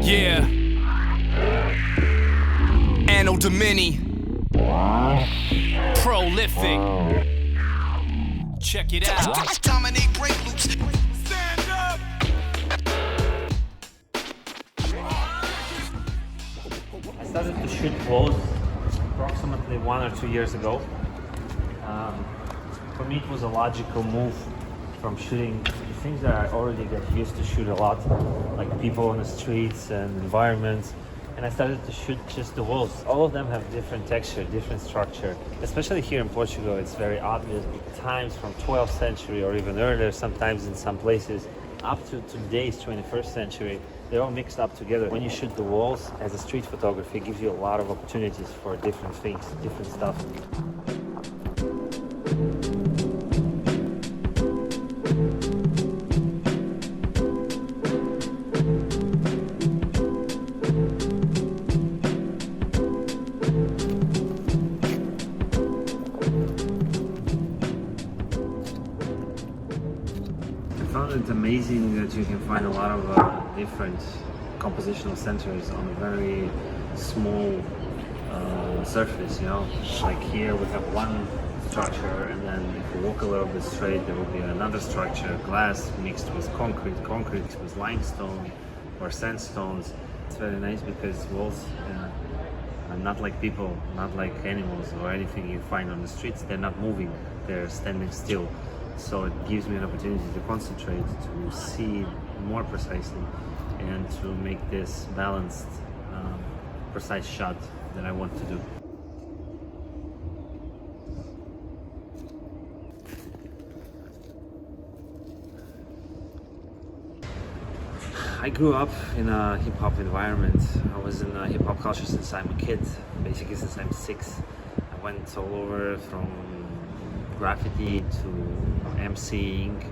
Yeah. Anno Domini. Prolific. Check it out. Dominate break loops. Stand up. I started to shoot walls approximately 1 or 2 years ago. For me, it was a logical move from shooting the things that I already got used to shoot a lot, like people on the streets and environments. And I started to shoot just the walls. All of them have different texture, different structure. Especially here in Portugal, it's very obvious. Times from 12th century or even earlier, sometimes in some places, up to today's 21st century, they're all mixed up together. When you shoot the walls as a street photography, it gives you a lot of opportunities for different things, different stuff. I found it amazing that you can find a lot of different compositional centers on a very small surface, you know. Like here we have one structure, and then if you walk a little bit straight, there will be another structure, glass mixed with concrete, concrete with limestone or sandstones. It's very nice because walls are not like people, not like animals or anything you find on the streets. They're not moving, they're standing still. So it gives me an opportunity to concentrate, to see more precisely, and to make this balanced, precise shot that I want to do. I grew up in a hip-hop environment. I was in a hip-hop culture since I'm a kid, basically since I'm 6. I went all over from graffiti to emceeing,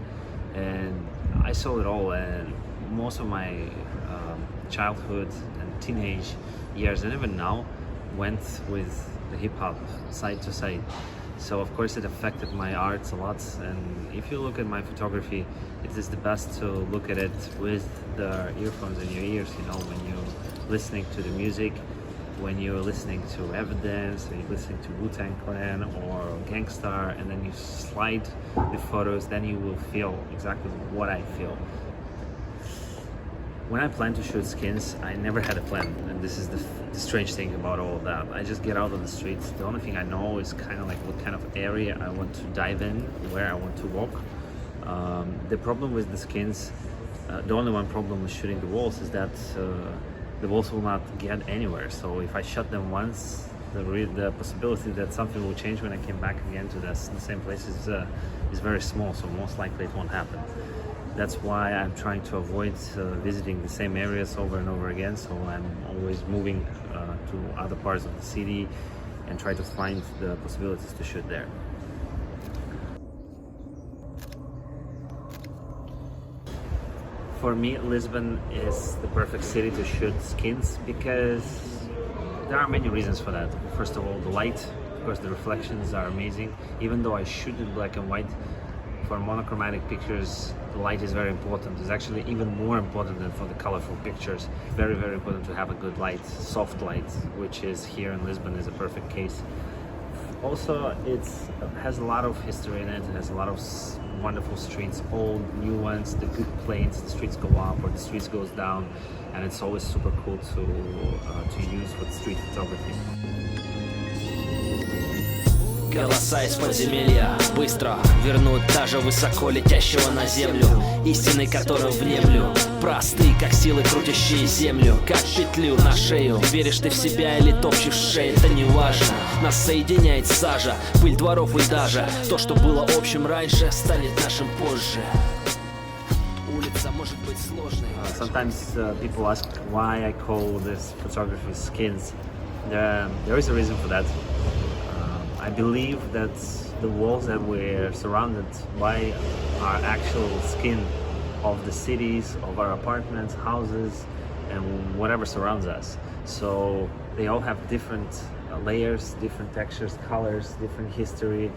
and I saw it all. And most of my childhood and teenage years, and even now, went with the hip-hop side to side. So of course it affected my art a lot, and if you look at my photography, it is the best to look at it with the earphones in your ears, you know, when you're listening to the music, when you're listening to Evidence, when you're listening to Wu-Tang Clan or Gangstar, and then you slide the photos, then you will feel exactly what I feel. When I plan to shoot SKINZ, I never had a plan, and this is the strange thing about all of that. I just get out on the streets. The only thing I know is kind of like what kind of area I want to dive in, where I want to walk. The problem with the SKINZ, the only one problem with shooting the walls is that the walls will not get anywhere. So if I shut them once, the possibility that something will change when I came back again to the same place is very small, so most likely it won't happen. That's why I'm trying to avoid visiting the same areas over and over again, so I'm always moving to other parts of the city and try to find the possibilities to shoot there. For me, Lisbon is the perfect city to shoot SKINZ because there are many reasons for that. First of all, the light. Of course, the reflections are amazing. Even though I shoot in black and white, for monochromatic pictures, the light is very important. It's actually even more important than for the colorful pictures. Very, very important to have a good light, soft light, which is here in Lisbon is a perfect case. Also, it has a lot of history in it. It has a lot of wonderful streets, old, new ones, the good planes, the streets go up or the streets goes down, and it's always super cool to use with street photography. Голоса из подземелья быстро вернут даже высоко летящего на землю, истины которым внемлю, просты, как силы, крутящие землю, как петлю на шею. Веришь ты в себя или топчешь шею, это не важно. Нас соединяет сажа, пыль дворов и даже то, что было общим раньше, станет нашим позже. Улица может быть сложной. Sometimes people ask why I call this photography SKINZ. There is a reason for that. I believe that the walls that we're surrounded by are actual skin of the cities, of our apartments, houses, and whatever surrounds us. So they all have different layers, different textures, colors, different history.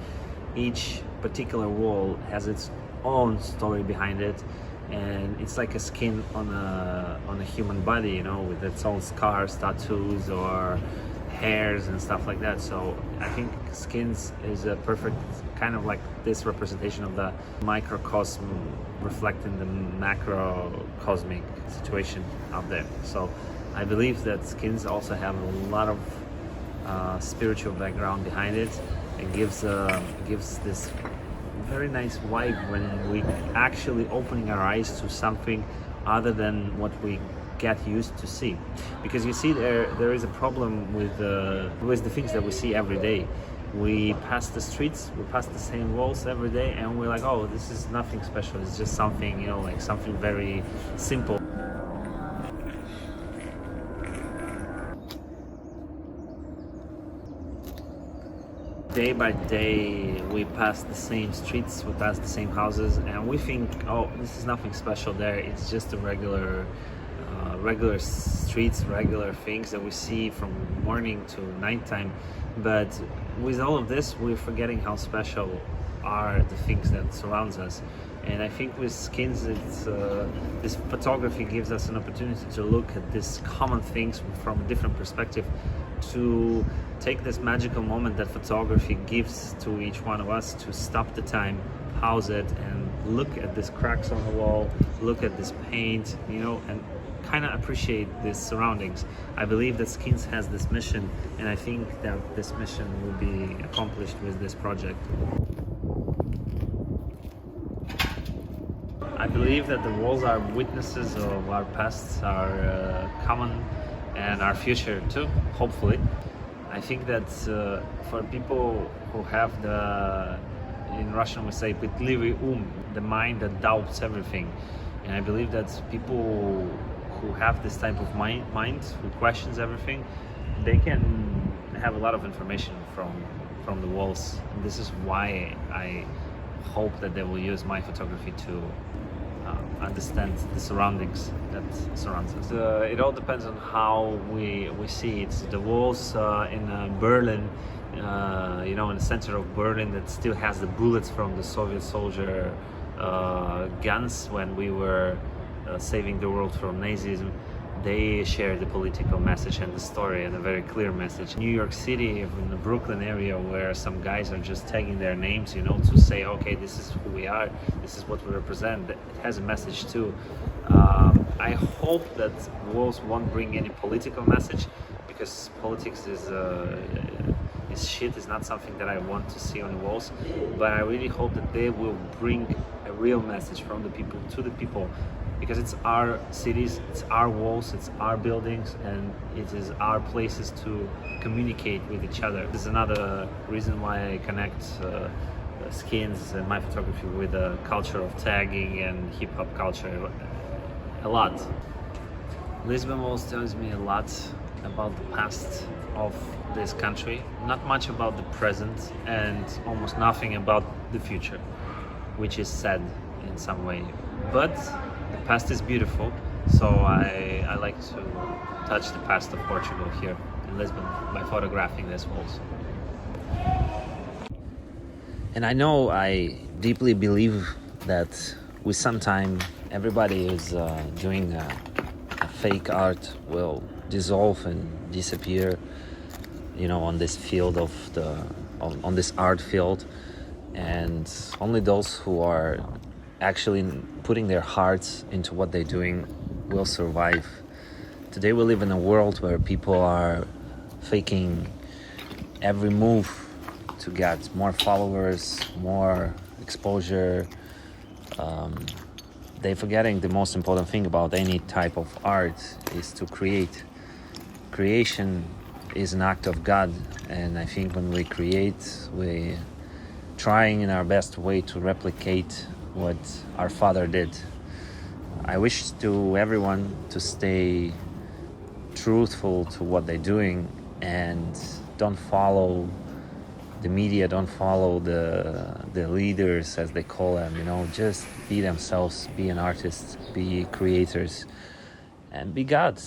Each particular wall has its own story behind it, and it's like a skin on a human body, you know, with its own scars, tattoos, or hairs and stuff like that. So I think SKINZ is a perfect kind of like this representation of the microcosm reflecting the macrocosmic situation out there. So I believe that SKINZ also have a lot of spiritual background behind it. It gives this very nice vibe when we actually opening our eyes to something other than what we get used to see. Because you see, there is a problem with the things that we see every day. We pass the streets, we pass the same walls every day, and we're like, oh, this is nothing special. It's just something, you know, like something very simple. Day by day, we pass the same streets, we pass the same houses, and we think, oh, this is nothing special there. It's just a regular streets, regular things that we see from morning to nighttime. But with all of this, we're forgetting how special are the things that surrounds us. And I think with SKINZ, this photography gives us an opportunity to look at these common things from a different perspective, to take this magical moment that photography gives to each one of us, to stop the time, pause it, and look at these cracks on the wall, look at this paint, you know, and kind of appreciate these surroundings. I believe that SKINZ has this mission, and I think that this mission will be accomplished with this project. I believe that the walls are witnesses of our past, our common, and our future too, hopefully. I think that for people who have in Russian we say "пытливый ум," the mind that doubts everything, and I believe that people who have this type of mind who questions everything, they can have a lot of information from the walls. And this is why I hope that they will use my photography to understand the surroundings that surrounds us. It all depends on how we see it. The walls in Berlin, you know, in the center of Berlin, that still has the bullets from the Soviet soldier guns when we were saving the world from Nazism. They share the political message and the story, and a very clear message. New York City, in the Brooklyn area, where some guys are just tagging their names, you know, to say, okay, this is who we are, this is what we represent. It has a message too. I hope that walls won't bring any political message, because politics is shit, is not something that I want to see on the walls. But I really hope that they will bring a real message from the people to the people, because it's our cities, it's our walls, it's our buildings, and it is our places to communicate with each other. This is another reason why I connect SKINZ and my photography with the culture of tagging and hip-hop culture a lot. Lisbon walls tells me a lot about the past of this country, not much about the present, and almost nothing about the future, which is sad in some way. But the past is beautiful, so I like to touch the past of Portugal here in Lisbon by photographing these walls. And I know, I deeply believe that with some time everybody is doing a fake art will dissolve and disappear, you know, on this field of on this art field, and only those who are actually putting their hearts into what they're doing will survive. Today we live in a world where people are faking every move to get more followers, more exposure. They're forgetting the most important thing about any type of art is to create. Creation is an act of God, and I think when we create, we're trying in our best way to replicate what our Father did. I wish to everyone to stay truthful to what they're doing, and don't follow the media, don't follow the leaders, as they call them, you know. Just be themselves, be an artist, be creators, and be God.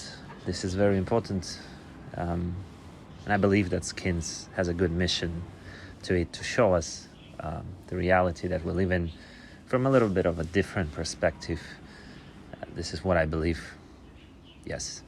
This is very important, and I believe that SKINZ has a good mission to it, to show us the reality that we live in from a little bit of a different perspective, This is what I believe. Yes.